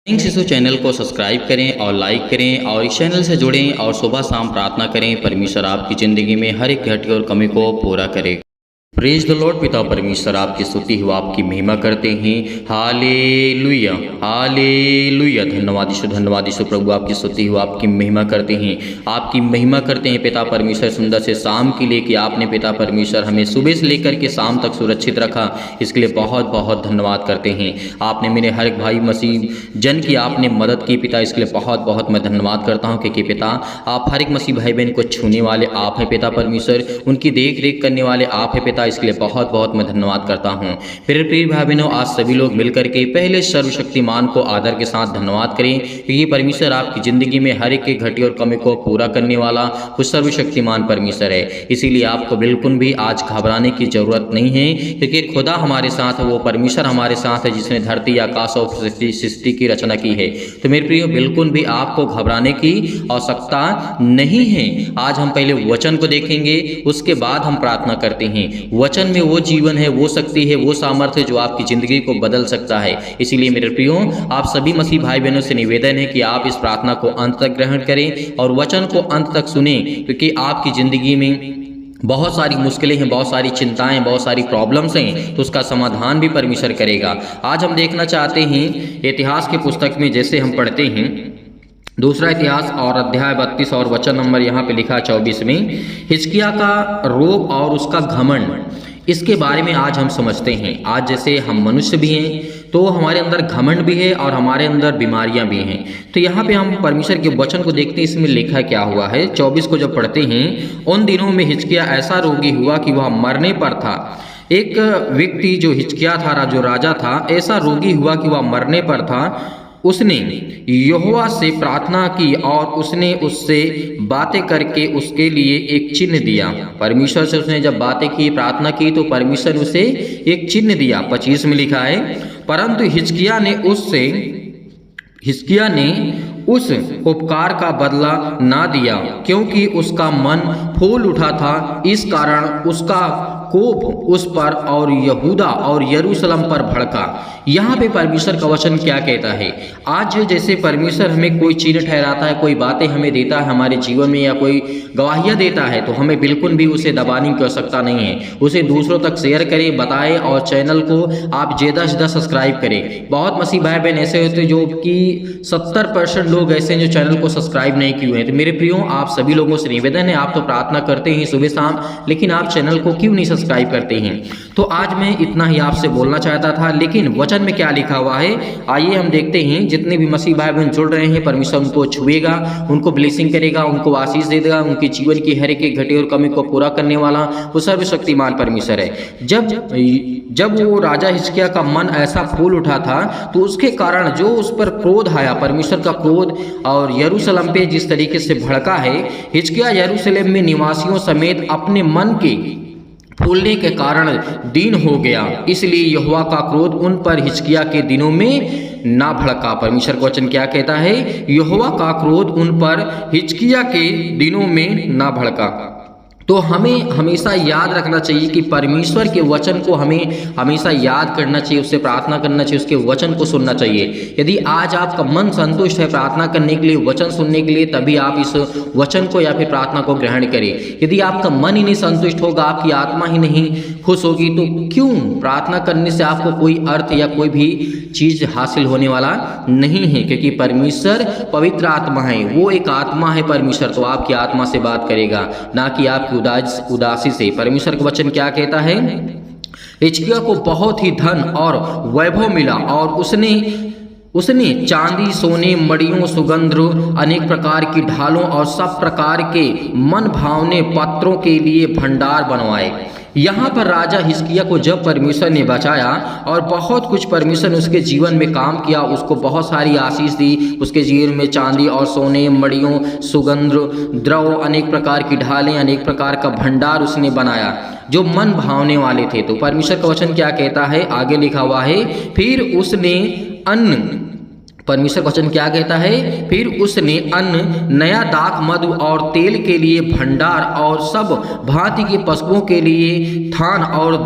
शिशु चैनल को सब्सक्राइब करें और लाइक करें और इस चैनल से जुड़ें और सुबह शाम प्रार्थना करें। परमेश्वर आपकी ज़िंदगी में हर एक घटी और कमी को पूरा करे। Praise the Lord. पिता परमेश्वर आपकी स्तुति हो, आपकी महिमा करते हैं। Hallelujah hallelujah. धन्यवाद यीशु प्रभु, आपकी स्तुति हो, आपकी महिमा करते हैं, आपकी महिमा करते हैं पिता परमेश्वर। सुंदर से शाम के लिए कि आपने पिता परमेश्वर हमें सुबह से लेकर के शाम तक सुरक्षित रखा, इसके लिए बहुत बहुत धन्यवाद करते हैं। आपने मेरे हर एक भाई मसीह जन की आपने मदद की पिता, इसके लिए बहुत बहुत मैं धन्यवाद करता हूँ। क्योंकि पिता आप हर एक मसीह भाई बहन को छूने वाले आप हैं पिता परमेश्वर, उनकी देख रेख करने वाले आप हैं पिता, इसके लिए बहुत बहुत मैं धन्यवाद करता हूँ। मेरे प्रिय भाई बहनों, आज सभी लोग मिलकर के पहले सर्वशक्तिमान को आदर के साथ धन्यवाद करें, क्योंकि परमेश्वर आपकी ज़िंदगी में हर एक घटी और कमी को पूरा करने वाला वो सर्वशक्तिमान परमेश्वर है। इसीलिए आपको बिल्कुल भी आज घबराने की ज़रूरत नहीं है, क्योंकि खुदा हमारे साथ है, वो परमेश्वर हमारे साथ है जिसने धरती आकाश और सृष्टि की रचना की है। तो मेरे प्रियो, बिल्कुल भी आपको घबराने की आवश्यकता नहीं है। आज हम पहले वचन को देखेंगे, उसके बाद हम प्रार्थना करते हैं। वचन में वो जीवन है, वो शक्ति है, वो सामर्थ्य है जो आपकी ज़िंदगी को बदल सकता है। इसीलिए मेरे प्रियो, आप सभी मसीह भाई बहनों से निवेदन है कि आप इस प्रार्थना को अंत तक ग्रहण करें और वचन को अंत तक सुने, क्योंकि आपकी ज़िंदगी में बहुत सारी मुश्किलें हैं, बहुत सारी चिंताएं, बहुत सारी प्रॉब्लम्स हैं, तो उसका समाधान भी परमेश्वर करेगा। आज हम देखना चाहते हैं इतिहास की पुस्तक में, जैसे हम पढ़ते हैं दूसरा इतिहास और अध्याय 32 और वचन नंबर यहाँ पे लिखा 24 में, हिजकिय्याह का रोग और उसका घमंड, इसके बारे में आज हम समझते हैं। आज जैसे हम मनुष्य भी हैं तो हमारे अंदर घमंड भी है और हमारे अंदर बीमारियां भी हैं। तो यहाँ पे हम परमेश्वर के वचन को देखते हैं, इसमें लिखा क्या हुआ है। 24 को जब पढ़ते हैं, उन दिनों में हिजकिय्याह ऐसा रोगी हुआ कि वह मरने पर था। एक व्यक्ति जो हिजकिय्याह था, जो राजा था, ऐसा रोगी हुआ कि वह मरने पर था। उसने यहोवा से प्रार्थना की और उसने उससे बातें करके उसके लिए एक चिन्ह दिया। परमेश्वर से उसने जब बातें की, प्रार्थना की, तो परमेश्वर ने उसे एक चिन्ह दिया। 25 में लिखा है, परंतु हिजकिय्याह ने उस उपकार का बदला ना दिया, क्योंकि उसका मन फूल उठा था। इस कारण उसका कोप उस पर और यहूदा और यरूशलेम पर भड़का। यहाँ पे परमेश्वर का वचन क्या कहता है। आज जैसे परमेश्वर हमें कोई चिन्ह ठहराता है, कोई बातें हमें देता है हमारे जीवन में, या कोई गवाहियाँ देता है, तो हमें बिल्कुल भी उसे दबाने की आवश्यकता नहीं है। उसे दूसरों तक शेयर करें, बताएं, और चैनल को आप ज़्यादा से ज़्यादा सब्सक्राइब करें। बहुत मसीह भाई बहन ऐसे होते हैं जो कि 70% लोग ऐसे हैं जो चैनल को सब्सक्राइब नहीं किए हैं। तो मेरे प्रियो, आप सभी लोगों से निवेदन है, आप तो प्रार्थना करते हैं सुबह शाम, लेकिन आप चैनल को क्यों नहीं सब्सक्राइब करते हैं। तो आज मैं इतना ही आपसे बोलना चाहता था, लेकिन वचन में क्या लिखा हुआ है आइए हम देखते हैं। जितने भी मसीह भाई बहन जुड़ रहे हैं, परमेश्वर उनको छुएगा, उनको ब्लेसिंग करेगा, उनको आशीष दे देगा। उनके जीवन की हर एक घटी और कमी को पूरा करने वाला वो सर्वशक्तिमान परमेश्वर है। जब वो राजा हिजकिय्याह का मन ऐसा फूल उठा था, तो उसके कारण जो उस पर क्रोध आया, परमेश्वर का क्रोध और यरूशलेम पे जिस तरीके से भड़का है, हिजकिय्याह यरूशलेम में निवासियों समेत अपने मन के फूलने के कारण दीन हो गया। इसलिए यहोवा का क्रोध उन पर हिजकिय्याह के दिनों में ना भड़का। परमेश्वर का वचन क्या कहता है, यहोवा का क्रोध उन पर हिजकिय्याह के दिनों में ना भड़का। तो हमें हमेशा याद रखना चाहिए कि परमेश्वर के वचन को हमें हमेशा याद करना चाहिए, उससे प्रार्थना करना चाहिए, उसके वचन को सुनना चाहिए। यदि आज आपका मन संतुष्ट है प्रार्थना करने के लिए, वचन सुनने के लिए, तभी आप इस वचन को या फिर प्रार्थना को ग्रहण करें। यदि आपका मन ही नहीं संतुष्ट होगा, आपकी आत्मा ही नहीं खुश होगी, तो क्यों प्रार्थना करने से आपको कोई अर्थ या कोई भी चीज़ हासिल होने वाला नहीं है। क्योंकि परमेश्वर पवित्र आत्मा है, वो एक आत्मा है परमेश्वर, तो आपकी आत्मा से बात करेगा, ना कि आपकी उदासी से। परमेश्वर का वचन क्या कहता है, हिजकिय्याह को बहुत ही धन और वैभव मिला और उसने चांदी, सोने, मड़ियों, सुगंध, अनेक प्रकार की ढालों और सब प्रकार के मन भावने पत्रों के लिए भंडार बनवाए। यहाँ पर राजा हिजकिय्याह को जब परमेश्वर ने बचाया और बहुत कुछ परमेश्वर ने उसके जीवन में काम किया, उसको बहुत सारी आशीष दी, उसके जीवन में चांदी और सोने, मड़ियों, सुगंध द्रव, अनेक प्रकार की ढालें, अनेक प्रकार का भंडार उसने बनाया जो मन भावने वाले थे। तो परमेश्वर का वचन क्या कहता है, आगे लिखा हुआ है, फिर उसने अन्न परमेश्वर वचन क्या कहता है? फिर उसने अन्न, नया दाख, मधु और तेल के लिए भंडार और सब भांति के पशुओं के लिए थान और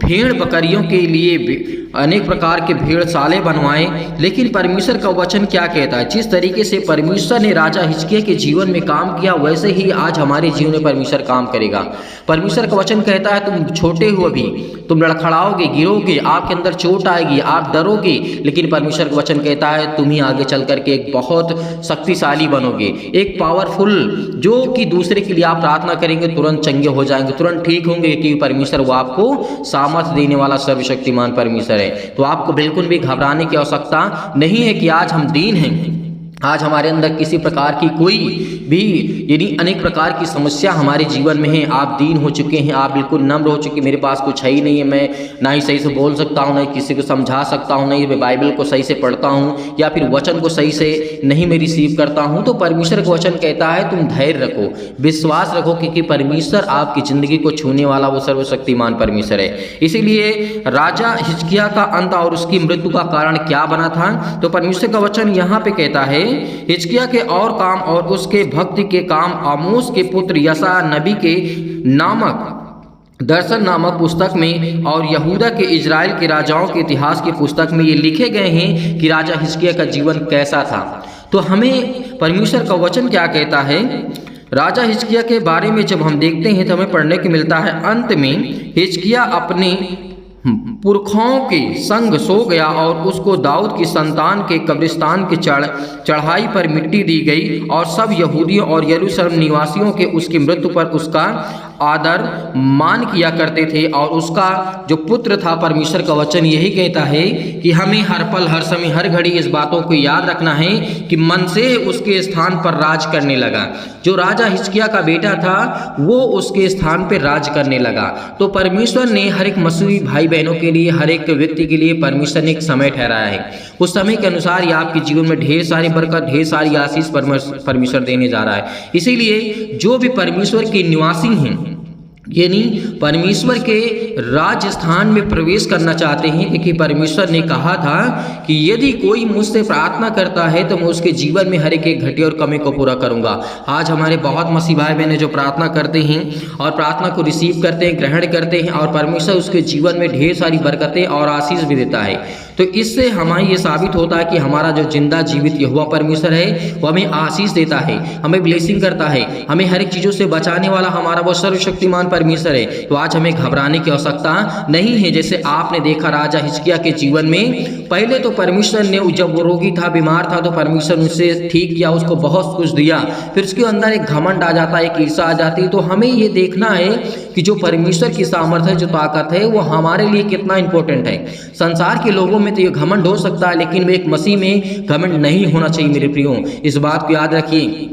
भेड़ बकरियों के लिए अनेक प्रकार के भेड़शाले बनवाए। लेकिन परमेश्वर का वचन क्या कहता है? जिस तरीके से परमेश्वर ने राजा हिजकिय्याह के जीवन में काम किया, वैसे ही आज हमारे जीवन में परमेश्वर काम करेगा। परमेश्वर का वचन कहता है तुम छोटे हो अभी, तुम लड़खड़ाओगे, गिरोगे, आपके अंदर चोट आएगी, आप डरोगे, लेकिन परमेश्वर का वचन कहता है तुम ही आगे चल करके एक बहुत शक्तिशाली बनोगे, एक पावरफुल, जो कि दूसरे के लिए आप प्रार्थना करेंगे तुरंत चंगे हो जाएंगे, तुरंत ठीक होंगे, क्योंकि परमेश्वर वो आपको सामर्थ्य देने वाला सर्वशक्तिमान परमेश्वर है। तो आपको बिल्कुल भी घबराने की आवश्यकता नहीं है कि आज हम दीन हैं, आज हमारे अंदर किसी प्रकार की कोई भी यानी अनेक प्रकार की समस्या हमारे जीवन में है। आप दीन हो चुके हैं, आप बिल्कुल नम्र हो चुके हैं, मेरे पास कुछ है ही नहीं है, मैं ना ही सही से बोल सकता हूँ, ना ही किसी को समझा सकता हूँ, नहीं मैं बाइबल को सही से पढ़ता हूँ, या फिर वचन को सही से नहीं मैं रिसीव करता हूँ। तो परमेश्वर का वचन कहता है तुम धैर्य रखो, विश्वास रखो, क्योंकि परमेश्वर आपकी ज़िंदगी को छूने वाला वो सर्वशक्तिमान परमेश्वर है। इसीलिए राजा हिजकिय्याह का अंत और उसकी मृत्यु का कारण क्या बना था? तो परमेश्वर का वचन यहाँ पे कहता है हिजकिय्याह के और काम और उसके भक्ति के काम आमोस के पुत्र यशायाह नबी के नामक दर्शन नामक पुस्तक में और यहूदा के इजराइल के राजाओं के इतिहास की पुस्तक में ये लिखे गए हैं कि राजा हिजकिय्याह का जीवन कैसा था। तो हमें परमेश्वर का वचन क्या कहता है? राजा हिजकिय्याह के बारे में जब हम देखते हैं तो हमें पढ़ने को मिलता है, अंत में हिजकिय्याह अपने पुरखाओं के संग सो गया और उसको दाऊद की संतान के कब्रिस्तान की चढ़ाई पर मिट्टी दी गई, और सब यहूदियों और यरूशलेम निवासियों के उसकी मृत्यु पर उसका आदर मान किया करते थे। और उसका जो पुत्र था, परमेश्वर का वचन यही कहता है कि हमें हर पल हर समय हर घड़ी इस बातों को याद रखना है कि मनश्शे उसके स्थान पर राज करने लगा। जो राजा हिजकिय्याह का बेटा था वो उसके स्थान पर राज करने लगा। तो परमेश्वर ने हर एक मसीही भाई बहनों के लिए, हर एक व्यक्ति के लिए परमेश्वर ने एक समय ठहराया है। उस समय के अनुसार ही आपके जीवन में ढेर सारी बरकत, ढेर सारी आशीष परमेश्वर देने जा रहा है। इसीलिए जो भी परमेश्वर के निवासी हैं, यानी परमेश्वर के राजस्थान में प्रवेश करना चाहते हैं, क्योंकि परमेश्वर ने कहा था कि यदि कोई मुझसे प्रार्थना करता है तो मैं उसके जीवन में हर एक घटी और कमी को पूरा करूंगा। आज हमारे बहुत मसीह भाई बहन जो प्रार्थना करते हैं और प्रार्थना को रिसीव करते हैं, ग्रहण करते हैं, और परमेश्वर उसके जीवन में ढेर सारी बरकतें और आशीष भी देता है। तो इससे हमें ये साबित होता है कि हमारा जो जिंदा जीवित यहोवा परमेश्वर है वो हमें आशीष देता है, हमें ब्लेसिंग करता है, हमें हर एक चीज़ों से बचाने वाला हमारा वो सर्वशक्तिमान परमेश्वर है। तो आज हमें घबराने की आवश्यकता नहीं है। जैसे आपने देखा राजा हिजकिय्याह के जीवन में, पहले तो परमेश्वर ने जब वो रोगी था, बीमार था, तो परमेश्वर उसे ठीक किया, उसको बहुत कुछ दिया, फिर उसके अंदर एक घमंड आ जाता है, एक ईर्ष्या आ जाती है। तो हमें ये देखना है कि जो परमेश्वर की सामर्थ्य, जो ताकत है, वो हमारे लिए कितना इंपॉर्टेंट है। संसार के लोगों में तो ये घमंड हो सकता है, लेकिन एक मसीह में घमंड नहीं होना चाहिए। मेरे प्रियो, इस बात को याद रखिए।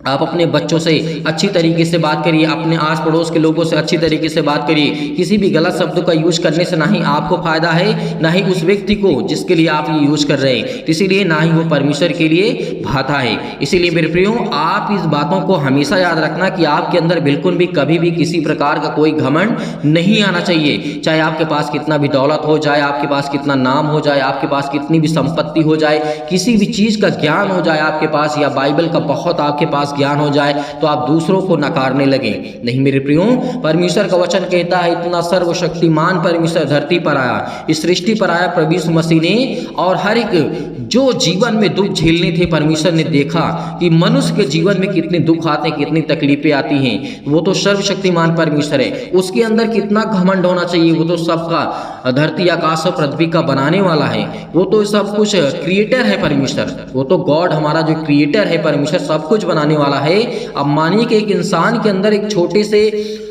आप अपने बच्चों से अच्छी तरीके से बात करिए, अपने आस पड़ोस के लोगों से अच्छी तरीके से बात करिए। किसी भी गलत शब्दों का यूज करने से ना ही आपको फायदा है, ना ही उस व्यक्ति को जिसके लिए आप ये यूज कर रहे हैं, इसीलिए ना ही वो परमेश्वर के लिए भाता है। इसीलिए मेरे प्रियो, आप इस बातों को हमेशा याद रखना कि आपके अंदर बिल्कुल भी कभी भी किसी प्रकार का कोई घमंड नहीं आना चाहिए। चाहे आपके पास कितना भी दौलत हो जाए, आपके पास कितना नाम हो जाए, आपके पास कितनी भी संपत्ति हो जाए, किसी भी चीज़ का ज्ञान हो जाए आपके पास, या बाइबल का बहुत आपके पास ज्ञान हो जाए, तो आप दूसरों को नकारने लगे। नहीं मेरे प्रियो, परमेश्वर का वचन कहता है इतना सर्वशक्तिमान परमेश्वर धरती पर आया, इस सृष्टि पर आया प्रभु यीशु मसीह ने, और हर एक जो जीवन में दुख झेलने थे, परमेश्वर ने देखा कि मनुष्य के जीवन में कितने दुख आते हैं, कितनी तकलीफें आती हैं। वो तो सर्वशक्तिमान परमेश्वर है, उसके अंदर कितना घमंड होना चाहिए। वो तो सबका, धरती आकाश और पृथ्वी का बनाने वाला है, वो तो सब कुछ क्रिएटर है परमेश्वर, वो तो गॉड, हमारा जो क्रिएटर है परमेश्वर, सब कुछ बनाने वाला है। अब मानिए कि एक इंसान के अंदर एक छोटे से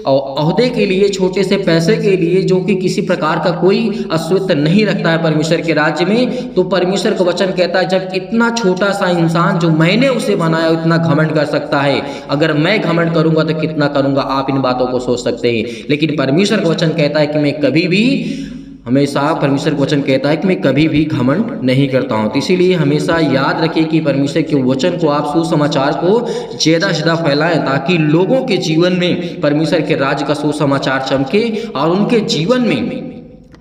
ओहदे के लिए, छोटे से पैसे के लिए, जो कि किसी प्रकार का कोई अस्तित्व नहीं रखता है परमेश्वर के राज्य में, तो परमेश्वर का वचन कहता है जब इतना छोटा सा इंसान जो मैंने उसे बनाया इतना घमंड कर सकता है, अगर मैं घमंड करूंगा तो कितना करूंगा, आप इन बातों को सोच सकते हैं। लेकिन परमेश्वर का वचन कहता है कि मैं कभी भी, हमेशा परमेश्वर का वचन कहता है कि मैं कभी भी घमंड नहीं करता हूँ। तो इसीलिए हमेशा याद रखिए कि परमेश्वर के वचन को, आप सुसमाचार को ज़्यादा से ज़्यादा फैलाएं, ताकि लोगों के जीवन में परमेश्वर के राज्य का सुसमाचार चमके और उनके जीवन में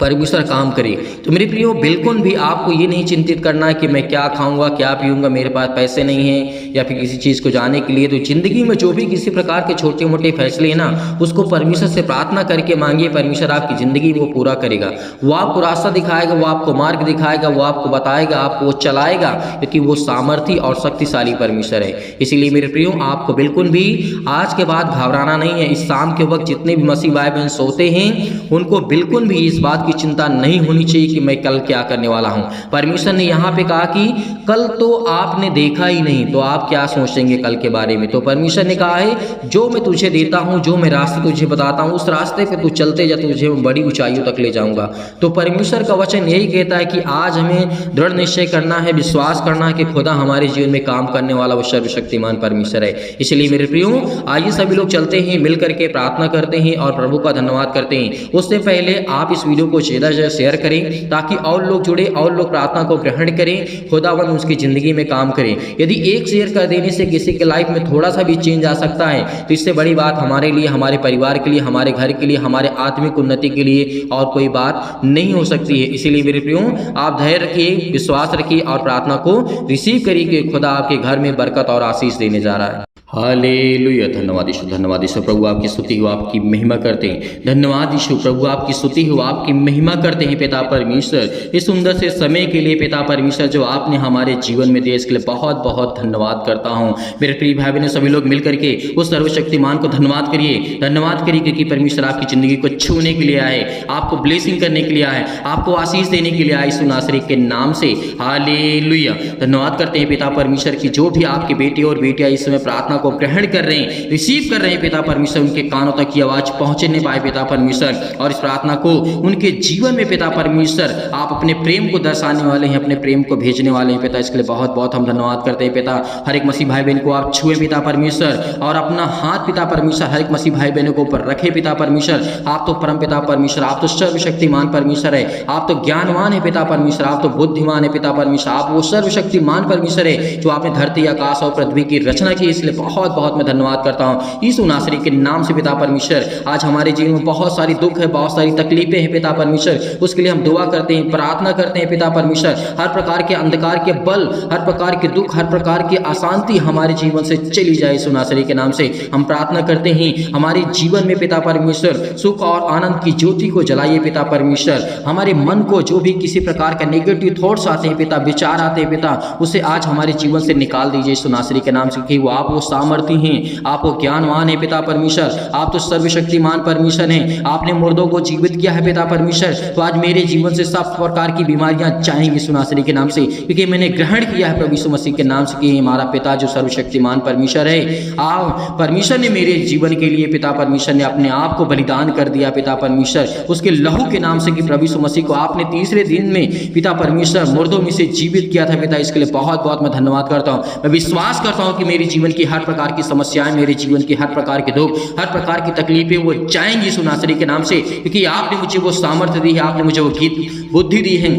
परमेश्वर काम करे। तो मेरे प्रियो, बिल्कुल भी आपको ये नहीं चिंतित करना है कि मैं क्या खाऊंगा, क्या पीऊंगा, मेरे पास पैसे नहीं हैं या फिर किसी चीज़ को जाने के लिए। तो ज़िंदगी में जो भी किसी प्रकार के छोटे मोटे फैसले हैं ना, उसको परमेश्वर से प्रार्थना करके मांगिए। परमेश्वर आपकी ज़िंदगी में वो पूरा करेगा। वो आपको रास्ता दिखाएगा, वो आपको मार्ग दिखाएगा, वो आपको बताएगा, आपको वो चलाएगा, क्योंकि वो सामर्थी और शक्तिशाली परमेश्वर है। इसीलिए मेरे प्रियो, आपको बिल्कुल भी आज के बाद घबराना नहीं है। इस शाम के वक्त जितने भी मसीह भाई बहन सोते हैं, उनको बिल्कुल भी इस बात की चिंता नहीं होनी चाहिए कि मैं कल क्या करने वाला हूं। परमेश्वर ने यहाँ पे कहा कि कल तो आपने देखा ही नहीं, तो आप क्या सोचेंगे कल के बारे में। तो परमेश्वर ने कहा है, जो मैं तुझे देता हूं, जो मैं रास्ते तुझे बताता हूं, उस रास्ते पे तू चलते जा, तुझे बड़ी ऊंचाइयों तक ले जाऊंगा। तो परमेश्वर का वचन यही कहता है कि आज हमें दृढ़ निश्चय करना है, विश्वास करना है कि खुदा हमारे जीवन में काम करने वाला वो सर्वशक्तिमान परमेश्वर है। इसलिए मेरे प्रियो, आइए सभी लोग चलते हैं, मिल करके प्रार्थना करते हैं और प्रभु का धन्यवाद करते हैं। उससे पहले आप इस वीडियो को ज़्यादा से शेयर करें ताकि और लोग जुड़े और लोग प्रार्थना को ग्रहण करें, खुदावन उसकी ज़िंदगी में काम करें। यदि एक शेयर कर देने से किसी के लाइफ में थोड़ा सा भी चेंज आ सकता है, तो इससे बड़ी बात हमारे लिए, हमारे परिवार के लिए, हमारे घर के लिए, हमारे आत्मिक उन्नति के लिए और कोई बात नहीं हो सकती है। इसीलिए मेरे प्रियो, आप धैर्य रखिए, विश्वास रखिए और प्रार्थना को रिसीव करिए कि खुदा आपके घर में बरकत और आशीष देने जा रहा है। हालेलुया। धन्यवाद यीशु, धन्यवाद यीशु। प्रभु आपकी स्तुति हो, आपकी महिमा करते हैं। धन्यवाद यीशु, प्रभु आपकी स्तुति हो, आपकी महिमा करते हैं पिता परमेश्वर, इस सुंदर से समय के लिए पिता परमेश्वर जो आपने हमारे जीवन में दिया, इसके लिए बहुत बहुत धन्यवाद करता हूँ। मेरे प्रिय भाई बहन, सभी लोग मिल करके उस सर्वशक्तिमान को धन्यवाद करिए, धन्यवाद करिए, क्योंकि परमेश्वर आपकी ज़िंदगी को छूने के लिए आए, आपको ब्लेसिंग करने के लिए आए, आपको आशीष देने के लिए आए, यीशु नासरी के नाम से। हालेलुया। धन्यवाद करते हैं पिता परमेश्वर की जो भी आपके बेटे और बेटियां इस समय प्रार्थना को ग्रहण कर रहे हैं, रिसीव कर रहे हैं पिता परमेश्वर, उनके कानों तक की आवाज पहुंचने पाए पिता परमेश्वर, और इस प्रार्थना को उनके जीवन में पिता परमेश्वर आप अपने प्रेम को दर्शाने वाले हैं, अपने प्रेम को भेजने वाले हैं पिता। इसके लिए बहुत बहुत हम धन्यवाद करते हैं पिता। हर एक मसीह भाई बहन को आप छुए पिता परमेश्वर, और अपना हाथ पिता परमेश्वर हर एक मसीह भाई बहनों को ऊपर रखे पिता परमेश्वर। आप तो परम पिता परमेश्वर, आप तो सर्वशक्तिमान परमेश्वर है, आप तो ज्ञानवान है पिता परमेश्वर, आप तो बुद्धिमान है पिता परमेश्वर, आप वो सर्वशक्तिमान परमेश्वर है जो आपने धरती आकाश और पृथ्वी की रचना की। इसलिए बहुत बहुत मैं धन्यवाद करता हूँ यीशु नासरी के नाम से पिता परमेश्वर। आज हमारे जीवन में बहुत सारी दुख है, बहुत सारी तकलीफें हैं पिता परमेश्वर, उसके लिए हम दुआ करते हैं, प्रार्थना करते हैं पिता परमेश्वर। हर प्रकार के अंधकार के बल, हर प्रकार के दुख, हर प्रकार की अशांति हमारे जीवन से चली जाए यीशु नासरी के नाम से। हम प्रार्थना करते हैं हमारे जीवन में पिता परमेश्वर सुख और आनंद की ज्योति को जलाइए पिता परमेश्वर। हमारे मन को जो भी किसी प्रकार का नेगेटिव थॉट्स आते हैं पिता, विचार आते हैं पिता, उसे आज हमारे जीवन से निकाल दीजिए यीशु नासरी के नाम से, कि वो आप वो सामर्थी हैं, आप वो ज्ञानवान है पिता परमेश्वर, आप तो सर्वशक्तिमान परमेश्वर हैं। आपने मुर्दों को जीवित किया है पिता परमेश्वर, तो आज मेरे जीवन से सब प्रकार की बीमारियां जाएंगी यीशु नासरी के नाम से, क्योंकि मैंने ग्रहण किया है प्रभु यीशु मसीह के नाम से कि हमारा पिता जो सर्वशक्तिमान परमेश्वर है, आप परमेश्वर ने मेरे जीवन के लिए पिता परमेश्वर ने अपने आप को बलिदान कर दिया पिता परमेश्वर, उसके लहू के नाम से, कि प्रभु यीशु मसीह को आपने तीसरे दिन में पिता परमेश्वर मुर्दों में से जीवित किया था पिता। इसके लिए बहुत बहुत मैं धन्यवाद करता हूँ। मैं विश्वास करता हूँ कि मेरे जीवन की हर प्रकार की समस्याएं, मेरे जीवन की हर प्रकार के दुख, हर प्रकार की तकलीफें वो जाएंगी यीशु नासरी के नाम से, क्योंकि आपने मुझे वो सामर्थ्य दी है, आपने मुझे वो बुद्धि दी है।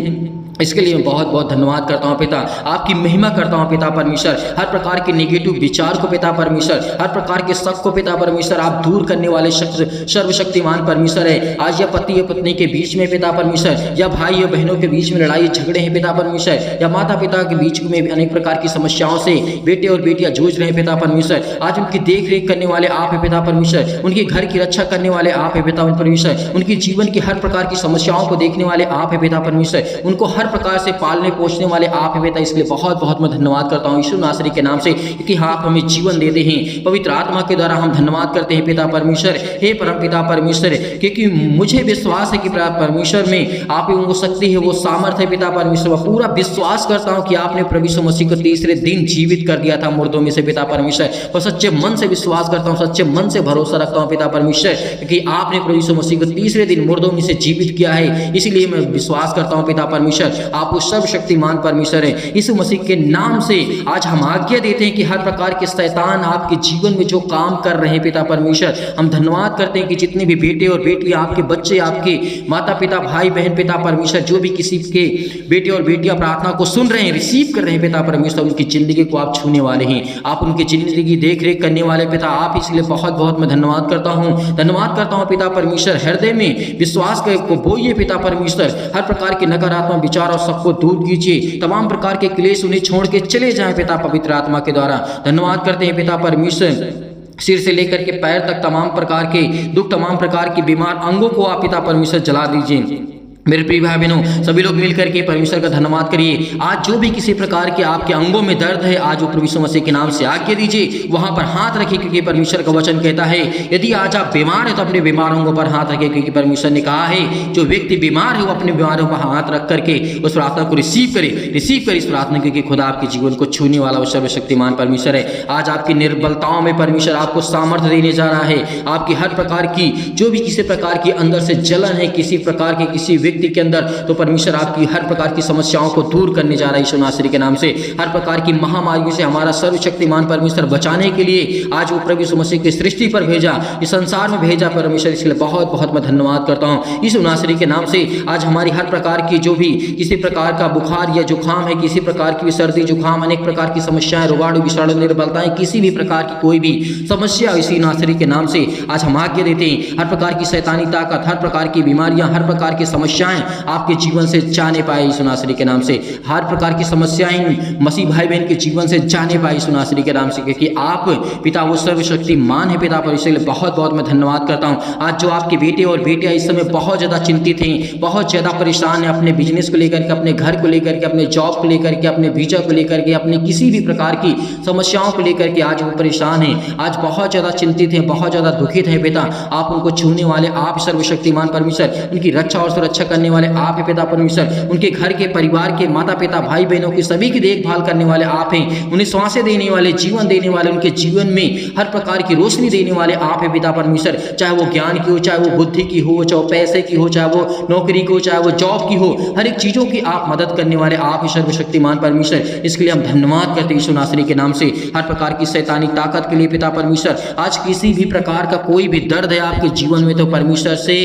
इसके लिए मैं बहुत बहुत धन्यवाद करता हूँ पिता, आपकी महिमा करता हूँ पिता परमेश्वर। हर प्रकार के नेगेटिव विचार को पिता परमेश्वर, हर प्रकार के शक को पिता परमेश्वर आप दूर करने वाले सर्वशक्तिमान परमेश्वर है। आज या पति या पत्नी के बीच में पिता परमेश्वर, या भाई या बहनों के बीच में लड़ाई झगड़े हैं पिता परमेश्वर, या माता पिता के बीच में भी अनेक प्रकार की समस्याओं से बेटे और बेटियां जूझ रहे हैं पिता परमेश्वर, आज उनकी देख रेख करने वाले आप है पिता परमेश्वर, उनके घर की रक्षा करने वाले आप है पिता परमेश्वर, उनकी जीवन की हर प्रकार की समस्याओं को देखने वाले आप है पिता परमेश्वर, उनको हर प्रकार से पालने पोषने वाले आप हैं पिता। इसके लिए बहुत बहुत मैं धन्यवाद करता हूँ यीशु नासरी के नाम से, क्योंकि आप हमें जीवन देते हैं पवित्र आत्मा के द्वारा। हम धन्यवाद करते हैं पिता परमेश्वर, हे परम पिता परमेश्वर, क्योंकि मुझे विश्वास है कि परमेश्वर में आप वो शक्ति है, वो सामर्थ्य है पिता परमेश्वर। मैं पूरा विश्वास करता हूँ कि आपने प्रभु यीशु मसीह को तीसरे दिन जीवित कर दिया था मुर्दों में से पिता परमेश्वर, और सच्चे मन से विश्वास करता हूँ, सच्चे मन से भरोसा रखता हूँ पिता परमेश्वर, क्योंकि आपने प्रभु यीशु मसीह को तीसरे दिन मुर्दों में से जीवित किया है। इसीलिए मैं विश्वास करता हूँ पिता परमेश्वर, परमेश्वर, आप उस सर्वशक्तिमान परमेश्वर है। यीशु मसीह के नाम से आज हम आज्ञा देते हैं कि हर प्रकार के शैतान आपके जीवन में जो काम कर रहे हैं पिता परमेश्वर, हम धन्यवाद करते हैं कि जितने भी बेटे और बेटियां, आपके बच्चे, आपके माता पिता, भाई बहन पिता परमेश्वर, जो भी किसी के बेटे और बेटियां प्रार्थना को सुन रहे हैं, रिसीव कर रहे हैं पिता परमेश्वर, उनकी जिंदगी को आप छूने वाले हैं, आप उनकी जिंदगी देख रेख करने वाले पिता आप, इसलिए बहुत बहुत मैं धन्यवाद करता हूँ। धन्यवाद करता हूँ पिता परमेश्वर। हृदय में विश्वास को बोइए पिता परमेश्वर, हर प्रकार के नकारात्मक विचार और सबको दूर कीजिए, तमाम प्रकार के क्लेश उन्हें छोड़ के चले जाएं पिता पवित्र आत्मा के द्वारा। धन्यवाद करते हैं पिता परमेश्वर, सिर से लेकर के पैर तक तमाम प्रकार के दुख, तमाम प्रकार के बीमार अंगों को आप पिता परमेश्वर जला दीजिए। मेरे प्रिय भाई बहनों, सभी लोग मिलकर के परमेश्वर का धन्यवाद करिए। आज जो भी किसी प्रकार के आपके अंगों में दर्द है, आज वो प्रभु यीशु मसीह के नाम से आज्ञा दीजिए, वहां पर हाथ रखिए, क्योंकि परमेश्वर का वचन कहता है यदि आज आप बीमार है तो अपने बीमार अंगों पर हाथ रखिए, क्योंकि परमेश्वर ने कहा है जो व्यक्ति बीमार है वो अपने बीमारों पर हाथ रख करके उस प्रार्थना को रिसीव करे इस प्रार्थना, क्योंकि खुदा आपके जीवन को छूने वाला वो सर्वशक्तिमान परमेश्वर है। आज आपकी निर्बलताओं में परमेश्वर आपको सामर्थ्य देने जा रहा है। आपकी हर प्रकार की जो भी किसी प्रकार की अंदर से जलन है, किसी प्रकार के किसी व्यक्ति के अंदर, तो परमेश्वर आपकी हर प्रकार की समस्याओं को दूर करने जा रहा है यीशु नासरी के नाम से। हर प्रकार की महामारी से हमारा सर्वशक्तिमान परमेश्वर बचाने के लिए आज वो प्रभु यीशु मसीह की सृष्टि पर भेजा, इस संसार में भेजा परमेश्वर, इसलिए बहुत बहुत मैं धन्यवाद करता हूँ यीशु नासरी के नाम से। आज हमारी हर प्रकार की जो भी किसी प्रकार का बुखार या जुकाम है, किसी प्रकार की सर्दी जुकाम, अनेक प्रकार की समस्याएं, रोगाणु विषाणु निर्बलताएं, किसी भी प्रकार की कोई भी समस्या इसी नासरी के नाम से आज हम आज्ञा देते हैं। हर प्रकार की शैतानी ताकत, हर प्रकार की बीमारियां, हर प्रकार की समस्याएं आपके जीवन से जाने पाए यीशु नासरी के नाम से। हर प्रकार की समस्याएं मसीह भाई बहन के जीवन से जाने पाए यीशु नासरी के नाम से, क्योंकि आप पिता वो सर्वशक्तिमान है पिता पर, इसलिए बहुत बहुत मैं धन्यवाद करता हूं। आज जो आपके बेटे और बेटियां इस समय बहुत ज़्यादा चिंतित हैं, बहुत ज़्यादा परेशान हैं, अपने बिजनेस को लेकर के, अपने घर को लेकर के, अपने जॉब को लेकर के, अपने वीजा को लेकर के, अपने किसी भी प्रकार की समस्याओं को लेकर के आज वो परेशान हैं, आज बहुत ज़्यादा चिंतित हैं, बहुत ज़्यादा दुखित हैं पिता। आप उनको छूने वाले आप सर्वशक्तिमान परमेश्वर, उनकी रक्षा और सुरक्षा करने वाले आप है पिता परमेश्वर। उनके घर के परिवार के माता पिता भाई बहनों की सभी की देखभाल करने वाले आप हैं। उन्हें सांसें देने वाले, जीवन देने वाले, उनके जीवन में हर प्रकार की रोशनी देने वाले आप है पिता परमेश्वर। चाहे वो ज्ञान की हो, चाहे वो बुद्धि की हो, चाहे वो पैसे की हो, चाहे वो नौकरी की हो, चाहे वो जॉब की हो, हर एक चीज़ों की आप मदद करने वाले आप ही सर्वशक्तिमान परमेश्वर। इसके लिए हम धन्यवाद करते हैं यीशु नासरी के नाम से। हर प्रकार की शैतानी ताकत के लिए पिता परमेश्वर, आज किसी भी प्रकार का कोई भी दर्द है आपके जीवन में तो परमेश्वर से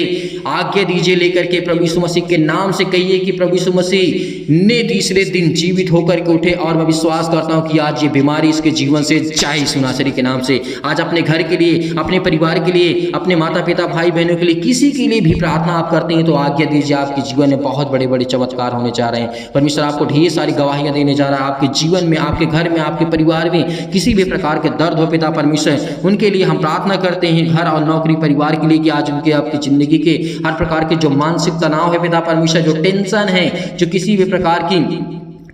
आज्ञा दीजिए लेकर के प्रभु यीशु मसीह के नाम से कहिए कि प्रभु यीशु मसीह ने तीसरे दिन जीवित होकर के उठे, और मैं विश्वास करता हूं कि आज ये बीमारी इसके जीवन से जाए यीशु नासरी के नाम से। आज अपने घर के लिए, अपने परिवार के लिए, अपने माता पिता भाई बहनों के लिए, किसी के लिए भी प्रार्थना आप करते हैं तो आज्ञा दीजिए, आपके जीवन में बहुत बड़े बड़े चमत्कार होने जा रहे हैं। परमेश्वर आपको ढेर सारी गवाहियां देने जा रहा है। आपके जीवन में, आपके घर में, आपके परिवार में किसी भी प्रकार के दर्द हो पिता परमेश्वर, उनके लिए हम प्रार्थना करते हैं, घर और नौकरी परिवार के लिए, कि आज उनके आपकी जिंदगी के हर प्रकार के जो मानसिक तनाव है पिता परमेश्वर, जो टेंशन है, जो किसी भी प्रकार की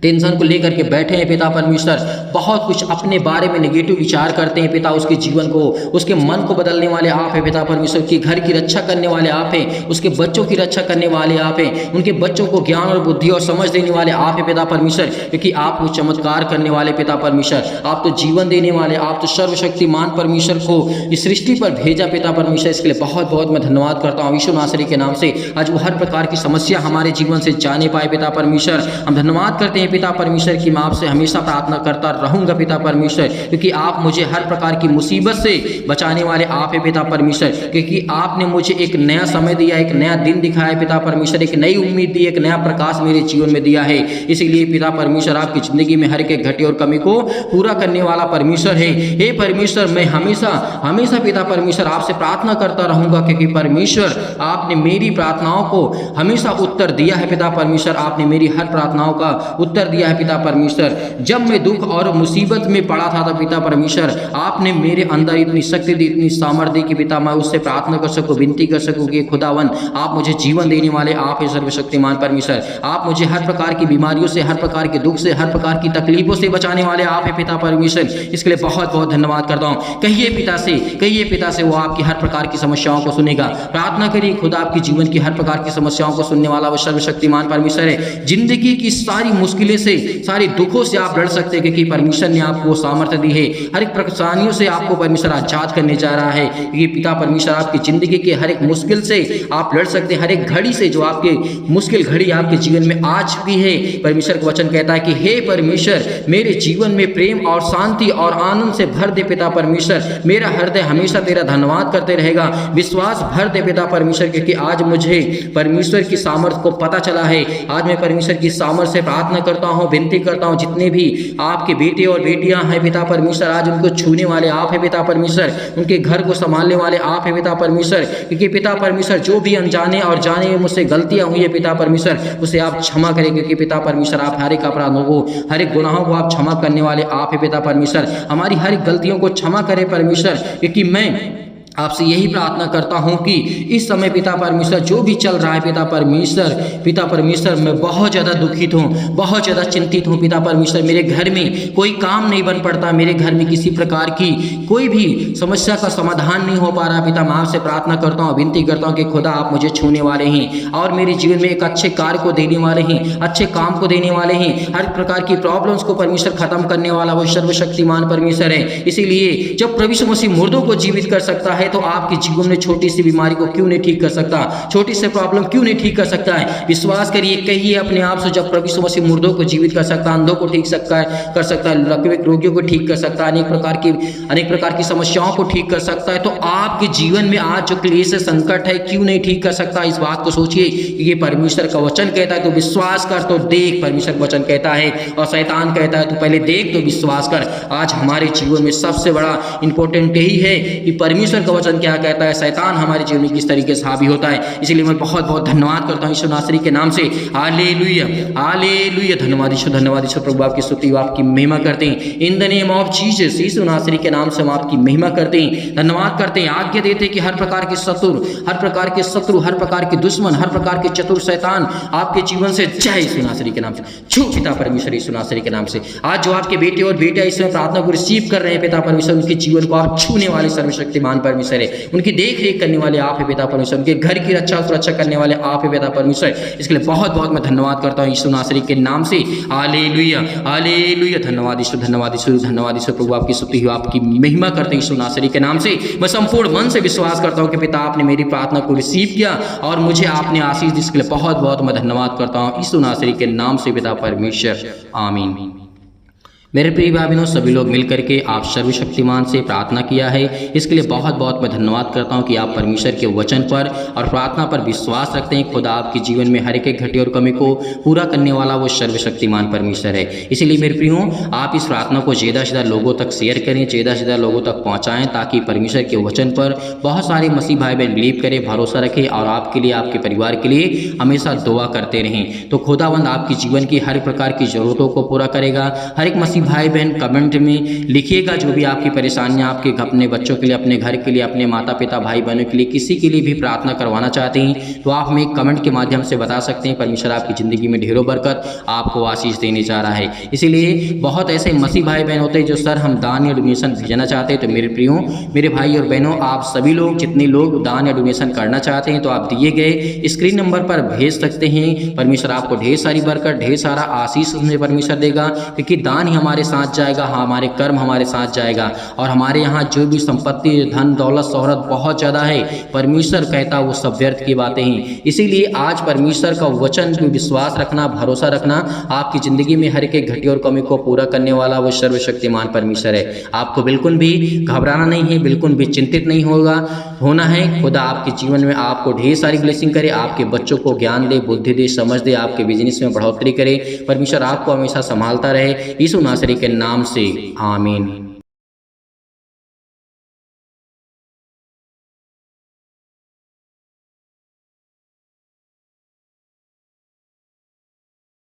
टेंशन को लेकर के बैठे हैं पिता परमेश्वर, बहुत कुछ अपने बारे में नेगेटिव विचार करते हैं पिता, उसके जीवन को, उसके मन को बदलने वाले आप हैं पिता परमेश्वर। की घर की रक्षा करने वाले आप हैं, उसके बच्चों की रक्षा करने वाले आप हैं, उनके बच्चों को ज्ञान और बुद्धि और समझ देने वाले आप हैं पिता परमेश्वर, क्योंकि आप वो चमत्कार करने वाले पिता परमेश्वर, आप तो जीवन देने वाले, आप तो सर्वशक्तिमान परमेश्वर को इस सृष्टि पर भेजा पिता परमेश्वर। इसके लिए बहुत बहुत मैं धन्यवाद करता हूँ यीशु नासरी के नाम से। आज वो हर प्रकार की समस्या हमारे जीवन से जाने पाए पिता परमेश्वर। हम धन्यवाद करते हैं पिता परमेश्वर की, मैं आपसे हमेशा प्रार्थना करता रहूंगा पिता परमेश्वर, क्योंकि आप मुझे हर प्रकार की मुसीबत से बचाने वाले आप हैं पिता परमेश्वर, क्योंकि आपने मुझे एक नया समय दिया, एक नया दिन दिखाया पिता परमेश्वर, एक नई उम्मीद दी, एक नया प्रकाश मेरे जीवन में दिया है। इसीलिए पिता परमेश्वर आपकी जिंदगी में हर एक घटी और कमी को पूरा करने वाला परमेश्वर है। हे परमेश्वर, मैं हमेशा हमेशा पिता परमेश्वर आपसे प्रार्थना करता रहूंगा, क्योंकि परमेश्वर आपने मेरी प्रार्थनाओं को हमेशा उत्तर दिया है पिता परमेश्वर। आपने मेरी हर प्रार्थनाओं का उत्तर दिया है पिता परमेश्वर। जब मैं दुख और मुसीबत में पड़ा था तो पिता परमेश्वर आपने मेरे अंदर इतनी शक्ति दी, इतनी सामर्थ्य दी कि पिता मैं उससे प्रार्थना कर सकूं, विनती कर सकूं कि खुदावन आप मुझे जीवन देने वाले आप हैं सर्वशक्तिमान परमेश्वर। आप मुझे हर प्रकार की बीमारियों से, हर प्रकार के दुख से, हर प्रकार की तकलीफों से बचाने वाले आप हैं पिता परमेश्वर। इसके लिए बहुत बहुत धन्यवाद करता हूँ। कहिए पिता से, कहिए पिता से, वो आपकी हर प्रकार की समस्याओं को सुनेगा। प्रार्थना करिए, खुदा आपकी जीवन की हर प्रकार की समस्याओं को सुनने वाला वो सर्वशक्तिमान परमेश्वर है। जिंदगी की सारी मुश्किलें मुश्किलें से, सारे दुखों से आप लड़ सकते हैं, क्योंकि परमेश्वर ने आपको सामर्थ्य दी है। हर एक परेशानियों से आपको परमेश्वर आजाद करने जा रहा है, क्योंकि पिता परमेश्वर आपकी जिंदगी के हर एक मुश्किल से आप लड़ सकते हैं। हर एक घड़ी से, जो आपके मुश्किल घड़ी आपके जीवन में आज भी है, परमेश्वर का वचन कहता है कि हे परमेश्वर, मेरे जीवन में प्रेम और शांति और आनंद से भर दे पिता परमेश्वर। मेरा हृदय हमेशा तेरा धन्यवाद करते रहेगा। विश्वास भर दे पिता परमेश्वर, क्योंकि आज मुझे परमेश्वर की सामर्थ्य को पता चला है। आज मैं परमेश्वर की सामर्थ्य से प्रार्थना करता हूँ, विनती करता हूँ, जितने भी आपके बेटे और बेटियां हैं पिता परमेश्वर, आज उनको छूने वाले आप है पिता परमेश्वर, उनके घर को संभालने वाले आप है पिता परमेश्वर, क्योंकि पिता परमेश्वर जो भी अनजाने और जाने में मुझसे गलतियां हुई है पिता परमेश्वर, उसे आप क्षमा करें, क्योंकि पिता परमेश्वर आप हर एक अपराधों को, हर एक गुनाहों को आप क्षमा करने वाले आप है पिता परमेश्वर। हमारी हर एक गलतियों को क्षमा करें परमेश्वर, क्योंकि मैं आपसे यही प्रार्थना करता हूं कि इस समय पिता परमेश्वर जो भी चल रहा है पिता परमेश्वर मैं बहुत ज़्यादा दुखित हूं, बहुत ज़्यादा चिंतित हूं पिता परमेश्वर। मेरे घर में कोई काम नहीं बन पड़ता, मेरे घर में किसी प्रकार की कोई भी समस्या का समाधान नहीं हो पा रहा पिता। मैं आपसे प्रार्थना करता हूँ, विनती करता हूँ कि खुदा आप मुझे छूने वाले हैं और मेरे जीवन में एक अच्छे कार्य को देने वाले हैं, अच्छे काम को देने वाले हैं। हर प्रकार की प्रॉब्लम्स को परमेश्वर खत्म करने वाला वो सर्वशक्तिमान परमेश्वर है। इसीलिए जब प्रभु यीशु मसीह मुर्दों को जीवित कर सकता है, तो आपके जीवन में छोटी सी बीमारी को क्यों नहीं ठीक कर सकता, छोटी सी प्रॉब्लम क्यों नहीं ठीक कर सकता है। विश्वास करिए, कहिए अपने आप से, जब प्रभु यीशु मसीह मुर्दों को जीवित कर सकता है, अंधों को ठीक कर सकता है, रोगियों को ठीक कर सकता है, अनेक प्रकार की समस्याओं को ठीक कर सकता है, तो आपके जीवन में आज जो क्लेश संकट है क्यों नहीं ठीक कर सकता। इस बात को सोचिए, ये परमेश्वर का वचन कहता है तो विश्वास कर, तो देख, परमेश्वर का वचन कहता है। और शैतान कहता है तो पहले देख तो विश्वास कर। आज हमारे जीवन में सबसे बड़ा इंपॉर्टेंट यही है कि परमेश्वर का वचन क्या कहता है, शैतान हमारे जीवन में किस तरीके से हावी होता है। इसलिए मैं बहुत बहुत धन्यवाद करता हूँ यीशु नासरी के नाम से। हालेलुया, हालेलुया, धन्यवाद यीशु, प्रभु आपकी स्तुति, आपकी महिमा करते हैं। In the name of Jesus, यीशु नासरी के नाम से हम आपकी महिमा करते हैं, धन्यवाद करते हैं, आज्ञा देते हैं कि हर प्रकार के शत्रु, हर प्रकार के दुश्मन, हर प्रकार के चतुर शैतान आपके जीवन से जय यीशु नासरी के नाम से छू पिता परमेश्वर यीशु नासरी के नाम से। आज जो आपके बेटे और बेटियां इसमें प्रार्थना को रिसीव कर रहे हैं पिता परमेश्वर, उनके जीवन को आप छूने वाले सर्वशक्तिमान परमेश्वर है, उनकी देख रेख करने वाले आप है पिता परमेश्वर, उनके घर की रक्षा सुरक्षा करने वाले आप है पिता परमेश्वर। इसके लिए बहुत बहुत मैं धन्यवाद करता हूँ यीशु नासरी के नाम से। हालेलुया, हालेलुया, धन्यवाद यीशु, धन्यवाद यीशु, धन्यवाद यीशु, प्रभु आपकी स्तुति हो, आपकी महिमा करते हैं यीशु नासरी के नाम से। मैं संपूर्ण मन से विश्वास करता हूँ कि पिता आपने मेरी प्रार्थना को रिसीव किया और मुझे आपने आशीष दी। इसके लिए बहुत बहुत मैं धन्यवाद करता हूँ यीशु नासरी के नाम से पिता परमेश्वर, आमीन। मेरे प्रिय भाई बहनों, सभी लोग मिलकर के आप सर्वशक्तिमान से प्रार्थना किया है, इसके लिए बहुत बहुत मैं धन्यवाद करता हूं कि आप परमेश्वर के वचन पर और प्रार्थना पर विश्वास रखते हैं। खुदा आपके जीवन में हर एक घटी और कमी को पूरा करने वाला वो सर्वशक्तिमान परमेश्वर है। इसीलिए मेरे प्रियो, आप इस प्रार्थना को ज़्यादा से ज़्यादा लोगों तक शेयर करें, ज़्यादा से ज़्यादा लोगों तक पहुँचाएँ, ताकि परमेश्वर के वचन पर बहुत सारे मसीह भाई बहन बिलीव करें, भरोसा रखें और आपके लिए, आपके परिवार के लिए हमेशा दुआ करते रहें। तो खुदावंद आपके जीवन की हर प्रकार की ज़रूरतों को पूरा करेगा। हर एक मसीह भाई बहन कमेंट में लिखिएगा जो भी आपकी परेशानियां, आपके अपने बच्चों के लिए, अपने घर के लिए, अपने माता पिता भाई बहनों के लिए, किसी के लिए भी प्रार्थना करवाना चाहते हैं तो आप हमें एक कमेंट के माध्यम से बता सकते हैं। परमेश्वर आपकी ज़िंदगी में ढेरों बरकत आपको आशीष देने जा रहा है। इसीलिए बहुत ऐसे मसीह भाई बहन होते हैं जो सर हम दान या डोनेशन भेजना चाहते हैं। तो मेरे प्रियो, मेरे भाई और बहनों, आप सभी लोग, जितने लोग दान या डोनेशन करना चाहते हैं तो आप दिए गए स्क्रीन नंबर पर भेज सकते हैं। परमेश्वर आपको ढेर सारी बरकत, ढेर सारा आशीष उसमें परमेश्वर देगा, क्योंकि दान ही हमारे साथ जाएगा, हमारे कर्म हमारे साथ जाएगा। और हमारे यहाँ जो भी संपत्ति, धन दौलत शोहरत बहुत ज़्यादा है, परमेश्वर कहता वो सब व्यर्थ की बातें हैं। इसीलिए आज परमेश्वर का वचन में विश्वास रखना, भरोसा रखना, आपकी ज़िंदगी में हर एक घटी और कमी को पूरा करने वाला वो सर्वशक्तिमान परमेश्वर है। आपको बिल्कुल भी घबराना नहीं है, बिल्कुल भी चिंतित नहीं होना है। खुदा आपके जीवन में आपको ढेर सारी ब्लेसिंग करे, आपके बच्चों को ज्ञान दे, बुद्धि दे, समझ दे, आपके बिजनेस में बढ़ोतरी करे। परमेश्वर आपको हमेशा संभालता रहे, यीशु नासरी के नाम से, आमीन।